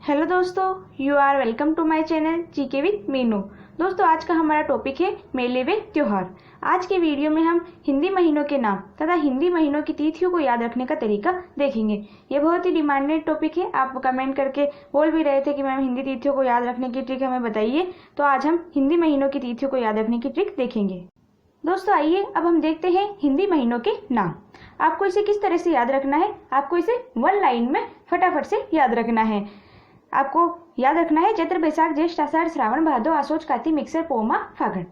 Hello दोस्तों, you are welcome to my channel GK with Meenu. दोस्तों, आज का हमारा टॉपिक है मेले व त्योहार। आज के वीडियो में हम हिंदी महीनों के नाम तथा हिंदी महीनों की तिथियों को याद रखने का तरीका देखेंगे। ये बहुत ही डिमांडेड टॉपिक है। आप कमेंट करके बोल भी रहे थे कि मैम हिंदी तिथियों को याद रखने की ट्रिक हमें बताइए, तो आज हम हिंदी महीनों की तिथियों को याद रखने की ट्रिक देखेंगे। दोस्तों, आइए अब हम देखते हैं हिंदी महीनों के नाम। आपको इसे किस तरह से याद रखना है? आपको इसे वन लाइन में फटाफट से याद रखना है। आपको याद रखना है चैत्र, बैसाख, ज्येष्ठ, आषाढ़, श्रावण, भादो, आश्वयुज, कार्तिक, मिक्सर, पोमा, फागण।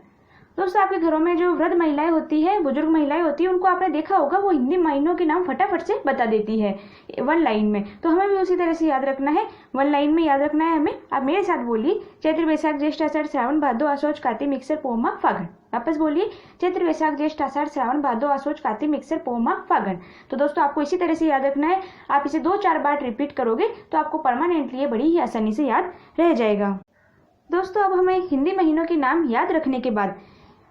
दोस्तों, आपके घरों में जो वृद्ध महिलाएं होती है, बुजुर्ग महिलाएं होती है, उनको आपने देखा होगा वो हिंदी महीनों के नाम फटाफट से बता देती है वन लाइन में। तो हमें भी उसी तरह से याद रखना है, वन लाइन में याद रखना है हमें। आप मेरे साथ बोलिए, चैत्र, बैसाख, ज्येष्ठ, आषाढ़, श्रावण, भादो, आश्वयुज, कार्तिक, मिक्सर, पोमा, फागण। वापस बोलिए, चैत्र, बैसाख, ज्येष्ठ, आषाढ़, श्रावण, भादो, आश्वयुज, कार्तिक, मिक्सर, पोमा, फागण। तो दोस्तों, आपको इसी तरह से याद रखना है। आप इसे 2-4 बार रिपीट करोगे तो आपको परमानेंटली बड़ी ही आसानी से याद रह जाएगा। दोस्तों, अब हमें हिंदी महीनों के नाम याद रखने के बाद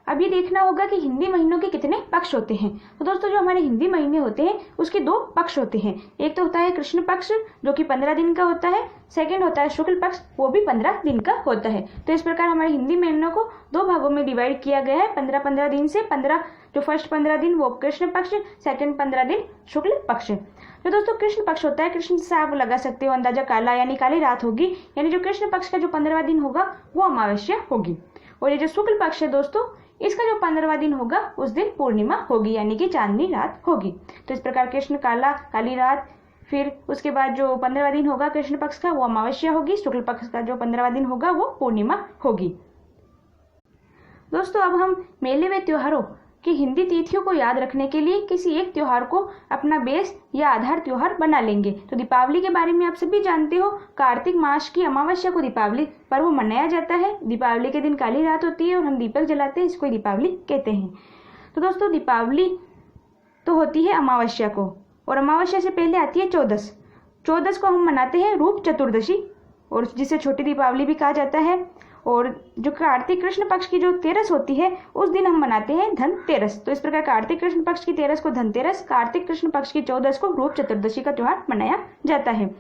अब ये देखना होगा कि हिंदी महीनों के कितने पक्ष होते हैं। तो दोस्तों, जो हमारे हिंदी महीने होते हैं उसके 2 पक्ष होते हैं। एक तो होता है कृष्ण पक्ष, जो कि 15 दिन का होता है। सेकंड होता है शुक्ल पक्ष, वो भी 15 दिन का होता है। तो इस प्रकार हमारे हिंदी महीनों को 2 भागों में डिवाइड किया गया है। 15 दिन से 15, जो फर्स्ट 15 दिन वो कृष्ण पक्ष, सेकंड 15 दिन शुक्ल पक्ष। तो दोस्तों, कृष्ण पक्ष होता है, कृष्ण से आप लगा सकते हो अंदाजा काला, यानी काली रात होगी। यानी जो कृष्ण पक्ष का जो 15वां दिन होगा वो अमावस्या होगी। और ये जो शुक्ल पक्ष है दोस्तों, इसका जो 15वां दिन होगा उस दिन पूर्णिमा होगी, यानी कि चांदनी रात होगी। तो इस प्रकार कृष्ण काला, काली रात, फिर उसके बाद जो 15वां दिन होगा कृष्ण पक्ष का वो अमावस्या होगी। शुक्ल पक्ष का जो 15वां दिन होगा वो पूर्णिमा होगी। दोस्तों, अब हम मेले व त्योहारों की हिंदी तिथियों को याद रखने के लिए किसी एक त्योहार को अपना बेस या आधार त्योहार बना लेंगे। तो दीपावली के बारे में आप सभी जानते हो। कार्तिक मास की अमावस्या को दीपावली पर्व मनाया जाता है। दीपावली के दिन काली रात होती है और हम दीपक जलाते हैं, इसको दीपावली कहते हैं। तो दोस्तों, दीपावली तो होती है अमावस्या को, और अमावस्या से पहले आती है चौदस। चौदस को हम मनाते हैं रूप चतुर्दशी, और जिसे छोटी दीपावली भी कहा जाता है। और जो कार्तिक कृष्ण पक्ष की जो तेरस होती है उस दिन हम मनाते हैं धनतेरस। तो इस प्रकार कार्तिक कृष्ण पक्ष की तेरस को धनतेरस, कार्तिक कृष्ण पक्ष की चौदस को रूप चतुर्दशी का त्योहार मनाया जाता है।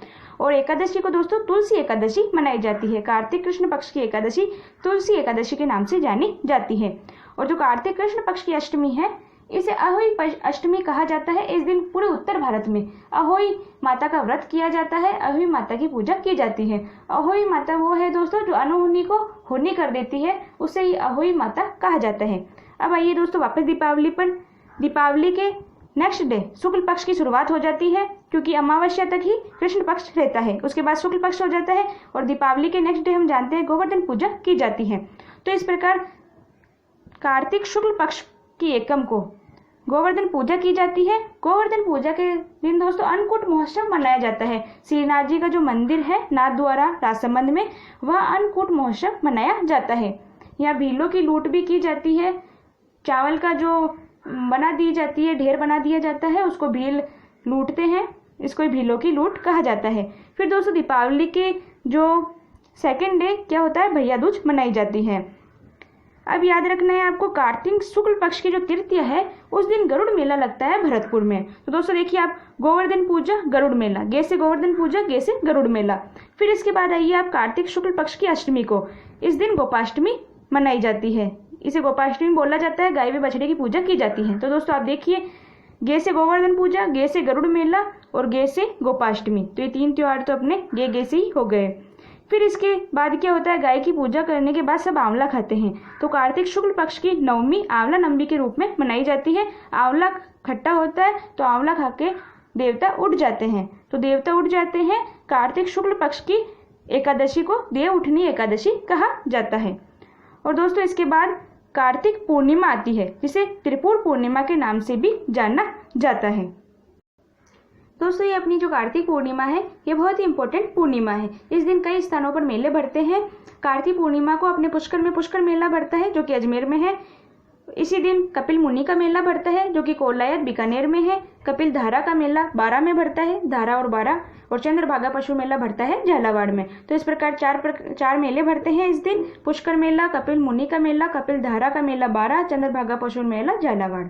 और एकादशी को दोस्तों तुलसी एकादशी मनाई जाती है। कार्तिक कृष्ण पक्ष की एकादशी तुलसी एकादशी के नाम से जानी जाती है। और जो कार्तिक कृष्ण पक्ष की अष्टमी है, इसे अहोई अष्टमी कहा जाता है। इस दिन पूरे उत्तर भारत में अहोई माता का व्रत किया जाता है, अहोई माता की पूजा की जाती है। अहोई माता वो है दोस्तों जो अनहोनी को होनी कर देती है, उसे ही अहोई माता कहा जाता है। अब आइए दोस्तों वापस दीपावली पर। दीपावली के नेक्स्ट डे शुक्ल पक्ष की शुरुआत हो जाती है, क्योंकि अमावस्या तक ही कृष्ण पक्ष रहता है, उसके बाद शुक्ल पक्ष हो जाता है। और दीपावली के नेक्स्ट डे हम जानते हैं गोवर्धन पूजा की जाती है। तो इस प्रकार कार्तिक शुक्ल पक्ष की एकम को गोवर्धन पूजा की जाती है। गोवर्धन पूजा के दिन दोस्तों अन्नकूट महोत्सव मनाया जाता है। श्रीनाथ जी का जो मंदिर है नाथद्वारा राजसमंद में, वह अन्नकूट महोत्सव मनाया जाता है। यहाँ भीलों की लूट भी की जाती है। चावल का जो बना दी जाती है, ढेर बना दिया जाता है, उसको भील लूटते हैं, इसको भीलों की लूट कहा जाता है। फिर दोस्तों दीपावली के जो सेकेंड डे क्या होता है, भैया दूज मनाई जाती है। अब याद रखना है आपको, कार्तिक शुक्ल पक्ष की जो तृतीया है उस दिन गरुड़ मेला लगता है भरतपुर में। तो दोस्तों देखिए आप, गोवर्धन पूजा, गरुड़ मेला, गे से गोवर्धन पूजा, गे से गरुड़ मेला। फिर इसके बाद आइए आप कार्तिक शुक्ल पक्ष की अष्टमी को। इस दिन गोपाष्टमी मनाई जाती है, इसे गोपाष्टमी बोला जाता है। गाय व बछड़े की पूजा की जाती है। तो दोस्तों आप देखिए, गे से गोवर्धन पूजा, गे से गरुड़ मेला और गे से गोपाष्टमी। तो ये 3 त्योहार तो अपने गे से ही हो गए। फिर इसके बाद क्या होता है, गाय की पूजा करने के बाद सब आंवला खाते हैं। तो कार्तिक शुक्ल पक्ष की नवमी आंवला नवमी के रूप में मनाई जाती है। आंवला खट्टा होता है, तो आंवला खा के देवता उठ जाते हैं। तो देवता उठ जाते हैं। कार्तिक शुक्ल पक्ष की एकादशी को देव उठनी एकादशी कहा जाता है। और दोस्तों इसके बाद कार्तिक पूर्णिमा आती है, जिसे त्रिपुर पूर्णिमा के नाम से भी जाना जाता है। दोस्तों, ये अपनी जो कार्तिक पूर्णिमा है ये बहुत ही इंपॉर्टेंट पूर्णिमा है। इस दिन कई स्थानों पर मेले भरते हैं। कार्तिक पूर्णिमा को अपने पुष्कर में पुष्कर मेला भरता है, जो कि अजमेर में है। इसी दिन कपिल मुनि का मेला भरता है, जो कि कोलायत बीकानेर में है। कपिल धारा का मेला 12 में भरता है, धारा और 12। और चंद्रभागा पशु मेला भरता है झालावाड़ में। तो इस प्रकार चार मेले भरते हैं इस दिन। पुष्कर मेला, कपिल मुनि का मेला, कपिल धारा का मेला 12, चंद्रभागा पशु मेला झालावाड़।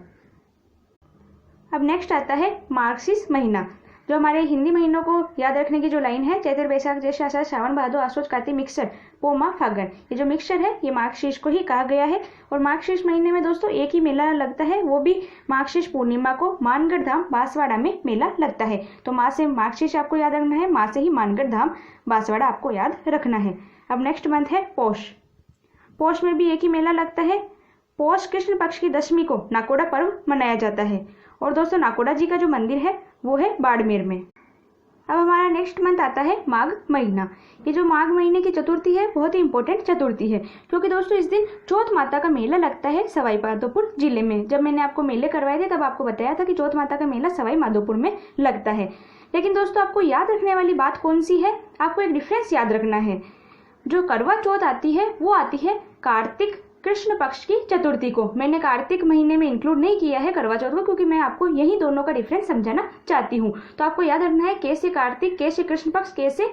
अब नेक्स्ट आता है मार्गशीर्ष महीना। जो हमारे हिंदी महीनों को याद रखने की जो लाइन है, चैत्र बैसाख ज्येष्ठ आषाढ़ श्रावण भादो आश्वज कार्तिक मिक्सर पो माह फागण, ये जो मिक्सचर है ये मार्गशीर्ष को ही कहा गया है। और मार्गशीर्ष महीने में दोस्तों एक ही मेला लगता है, वो भी मार्गशीर्ष पूर्णिमा को मानगढ़ धाम बांसवाड़ा में मेला लगता है। तो माँ से मार्गशीर्ष आपको याद रखना है, माँ से ही मानगढ़ धाम बांसवाड़ा आपको याद रखना है। अब नेक्स्ट मंथ है पौष। पौष में भी एक ही मेला लगता है। पौष कृष्ण पक्ष की दशमी को नाकोड़ा पर्व मनाया जाता है। और दोस्तों नाकोड़ा जी का जो मंदिर है वो है बाड़मेर में। अब हमारा नेक्स्ट मंथ आता है माघ महीना। ये जो माघ महीने की चतुर्थी है बहुत ही इंपॉर्टेंट चतुर्थी है, क्योंकि दोस्तों इस दिन चौथ माता का मेला लगता है सवाई माधोपुर जिले में। जब मैंने आपको मेले करवाए थे तब आपको बताया था कि चौथ माता का मेला सवाई माधोपुर में लगता है। लेकिन दोस्तों आपको याद रखने वाली बात कौन सी है, आपको एक डिफरेंस याद रखना है। जो करवा चौथ आती है वो आती है कार्तिक कृष्ण पक्ष की चतुर्थी को। मैंने कार्तिक महीने में इंक्लूड नहीं किया है करवा चौथ को, क्योंकि मैं आपको यही दोनों का डिफरेंस समझाना चाहती हूँ। तो आपको याद रखना है कैसे कार्तिक, कैसे कृष्ण पक्ष, कैसे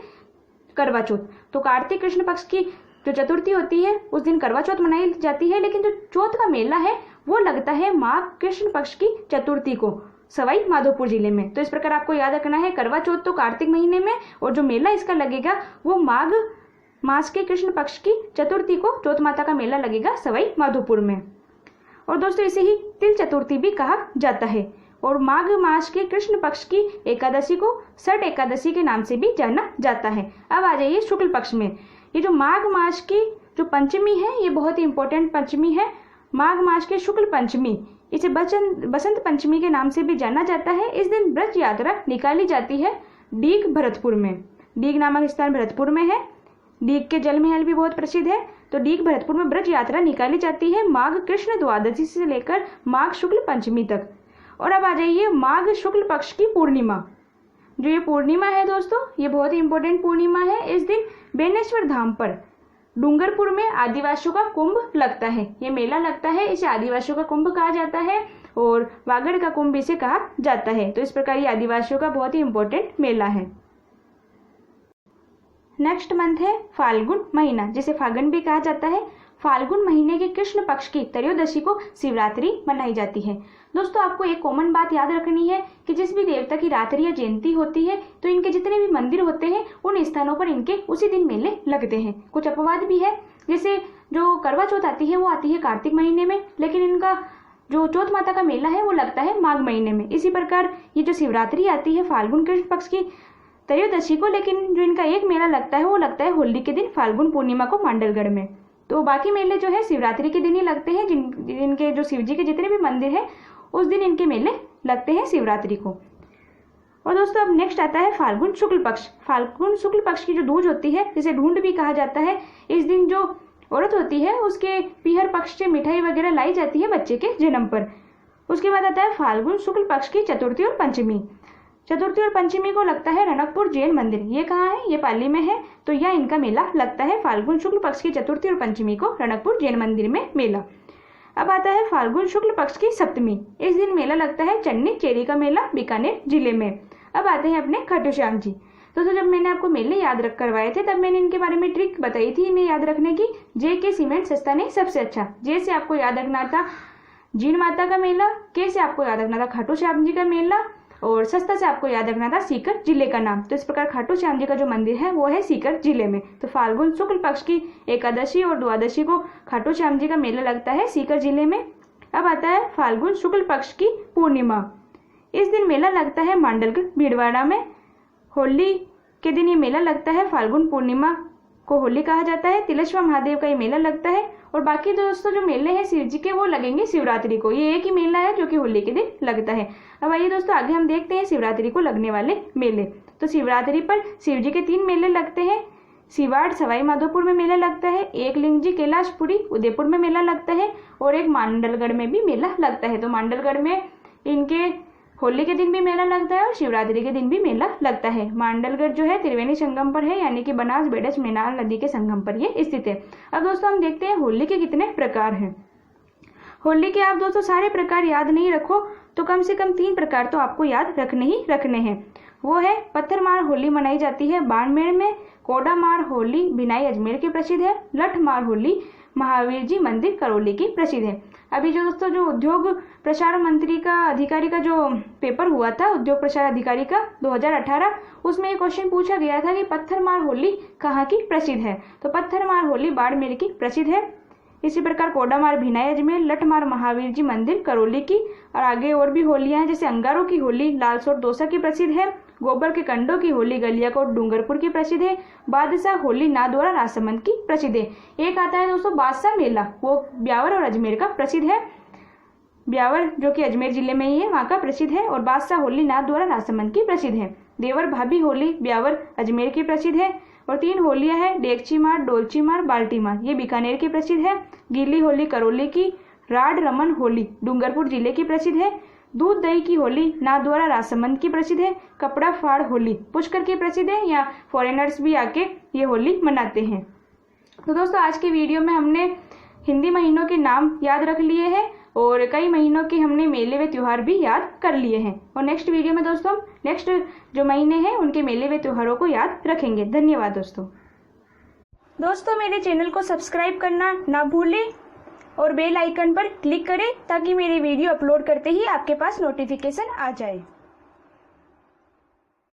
करवा चौथ। तो कार्तिक कृष्ण पक्ष की जो चतुर्थी होती है उस दिन करवा चौथ मनाई जाती है, लेकिन जो चौथ का मेला है वो लगता है माघ कृष्ण पक्ष की चतुर्थी को सवाई माधोपुर जिले में। तो इस प्रकार आपको याद रखना है, करवा चौथ तो कार्तिक महीने में और जो मेला इसका लगेगा वो माघ मास के कृष्ण पक्ष की चतुर्थी को चौथ माता का मेला लगेगा सवाई माधोपुर में। और दोस्तों इसे ही तिल चतुर्थी भी कहा जाता है। और माघ मास के कृष्ण पक्ष की एकादशी को सठ एकादशी के नाम से भी जाना जाता है। अब आ जाइए शुक्ल पक्ष में। ये जो माघ मास की जो पंचमी है ये बहुत ही इंपॉर्टेंट पंचमी है। माघ मास के शुक्ल पंचमी, इसे बसंत पंचमी के नाम से भी जाना जाता है। इस दिन ब्रज यात्रा निकाली जाती है डीग भरतपुर में। डीग नामक स्थान भरतपुर में है। डीग के जल महल भी बहुत प्रसिद्ध है। तो डीग भरतपुर में ब्रज यात्रा निकाली जाती है माघ कृष्ण द्वादशी से लेकर माघ शुक्ल पंचमी तक। और अब आ जाइए माघ शुक्ल पक्ष की पूर्णिमा। जो ये पूर्णिमा है दोस्तों ये बहुत ही इंपॉर्टेंट पूर्णिमा है। इस दिन बेनेश्वर धाम पर डूंगरपुर में आदिवासियों का कुंभ लगता है। ये मेला लगता है, इसे आदिवासियों का कुंभ कहा जाता है और वागड़ का कुंभ इसे कहा जाता है। तो इस प्रकार ये आदिवासियों का बहुत ही इंपॉर्टेंट मेला है। नेक्स्ट मंथ है फाल्गुन महीना, जिसे फागण भी कहा जाता है। फाल्गुन महीने के कृष्ण पक्ष की त्रयोदशी को शिवरात्रि मनाई जाती है। दोस्तों आपको एक कॉमन बात याद रखनी है कि जिस भी देवता की रात्रि या जयंती होती है तो इनके जितने भी मंदिर होते हैं उन स्थानों पर इनके उसी दिन मेले लगते हैं। कुछ अपवाद भी है, जैसे जो करवा चौथ आती है वो आती है कार्तिक महीने में, लेकिन इनका जो चौथ माता का मेला है वो लगता है माघ महीने में। इसी प्रकार ये जो शिवरात्रि आती है फाल्गुन कृष्ण पक्ष की त्रयोदशी को, लेकिन जो इनका एक मेला लगता है वो लगता है होली के दिन फाल्गुन पूर्णिमा को मांडलगढ़ में। तो बाकी मेले जो है शिवरात्रि के दिन ही लगते हैं। जिनके जो शिव जी के जितने भी मंदिर है उस दिन इनके मेले लगते हैं शिवरात्रि को। और दोस्तों अब नेक्स्ट आता है फाल्गुन शुक्ल पक्ष। फाल्गुन शुक्ल पक्ष की जो दूज होती है जिसे ढूंढ भी कहा जाता है, इस दिन जो औरत होती है उसके पीहर पक्ष से मिठाई वगैरह लाई जाती है बच्चे के जन्म पर। उसके बाद आता है फाल्गुन शुक्ल पक्ष की चतुर्थी और पंचमी। चतुर्थी और पंचमी को लगता है रणकपुर जैन मंदिर। ये कहाँ है, ये पाली में है। तो यह इनका मेला लगता है फाल्गुन शुक्ल पक्ष की चतुर्थी और पंचमी को रणकपुर जैन मंदिर में मेला। अब आता है फाल्गुन शुक्ल पक्ष की सप्तमी। इस दिन मेला लगता है चन्नी चेरी का मेला बीकानेर जिले में। अब आते हैं अपने खाटू श्याम जी। दोस्तों जब मैंने आपको मेले याद रख करवाए थे तब मैंने इनके बारे में ट्रिक बताई थी इन्हें याद रखने की। जे के सीमेंट सस्ता नहीं सबसे अच्छा। जे से आपको याद रखना था जीण माता का मेला, के से आपको याद रखना था खाटू श्याम जी का मेला और सस्ता से आपको याद रखना था सीकर जिले का नाम। तो इस प्रकार खाटू श्याम जी का जो मंदिर है वो है सीकर जिले में। तो फाल्गुन शुक्ल पक्ष की एकादशी और द्वादशी को खाटू श्याम जी का मेला लगता है सीकर जिले में। अब आता है फाल्गुन शुक्ल पक्ष की पूर्णिमा। इस दिन मेला लगता है मांडलगढ़ भीड़वाड़ा में। होली के दिन ये मेला लगता है। फाल्गुन पूर्णिमा को होली कहा जाता है। तिलेश्वर महादेव का ये मेला लगता है। और बाकी दोस्तों जो मेले हैं शिव जी के वो लगेंगे शिवरात्रि को। ये एक ही मेला है जो कि होली के दिन लगता है। अब आइए दोस्तों आगे हम देखते हैं शिवरात्रि को लगने वाले मेले। तो शिवरात्रि पर शिव जी के 3 मेले लगते हैं। सिवाड़ सवाई माधोपुर में मेला लगता है, एक लिंगजी कैलाशपुरी उदयपुर में मेला लगता है और एक मांडलगढ़ में भी मेला लगता है। तो मांडलगढ़ में इनके होली के दिन भी मेला लगता है और शिवरात्रि के दिन भी मेला लगता है। मांडलगढ़ जो है त्रिवेणी संगम पर है, यानी कि बनास बेडस मेनाल नदी के संगम पर ये स्थित है। अब दोस्तों हम देखते हैं होली के कितने प्रकार हैं। होली के आप दोस्तों सारे प्रकार याद नहीं रखो तो कम से कम 3 प्रकार तो आपको याद रखने ही रखने हैं। वो है पत्थर मार होली मनाई जाती है बाड़मेर में। कोडा मार होली भिनाई अजमेर की प्रसिद्ध है। लठ मार होली महावीर जी मंदिर करौली की प्रसिद्ध है। अभी जो दोस्तों जो उद्योग प्रसार मंत्री का अधिकारी का जो पेपर हुआ था, उद्योग प्रसार अधिकारी का 2018, उसमें एक क्वेश्चन पूछा गया था कि पत्थरमार होली कहाँ की प्रसिद्ध है। तो पत्थरमार होली बाड़मेर की प्रसिद्ध है। इसी प्रकार कोडामार भिनाई अजमेर, लठमार महावीर जी मंदिर करौली की, और आगे और भी होलियां हैं जैसे अंगारों की होली लालसोट दौसा की प्रसिद्ध है, गोबर के कंडों की होली गलियाकोट डूंगरपुर की प्रसिद्ध है, बादशाह होली नाथद्वारा राजसमंद की प्रसिद्ध है। एक आता है दोस्तों बादशाह मेला, वो ब्यावर और अजमेर का प्रसिद्ध है। ब्यावर जो कि अजमेर जिले में ही है, वहाँ का प्रसिद्ध है, और बादशाह होली नाथद्वारा राजसमंद की प्रसिद्ध है। देवर भाभी होली ब्यावर अजमेर की प्रसिद्ध है। और 3 होलियां हैं डेगची मार, डोलची मार, बाल्टी मार, ये बीकानेर की प्रसिद्ध है। गीली होली करौली की, राड रमन होली डूंगरपुर जिले की प्रसिद्ध है। दूध दही की होली नाथद्वारा राजसमंद की प्रसिद्ध है। कपड़ा फाड़ होली पुष्कर की प्रसिद्ध है, या फॉरेनर्स भी आके ये होली मनाते हैं। तो दोस्तों आज की वीडियो में हमने हिंदी महीनों के नाम याद रख लिए हैं और कई महीनों के हमने मेले व त्योहार भी याद कर लिए हैं। और नेक्स्ट वीडियो में दोस्तों नेक्स्ट जो महीने हैं उनके मेले व त्योहारों को याद रखेंगे। धन्यवाद दोस्तों मेरे चैनल को सब्सक्राइब करना ना भूलें और बेल आइकन पर क्लिक करें ताकि मेरी वीडियो अपलोड करते ही आपके पास नोटिफिकेशन आ जाए।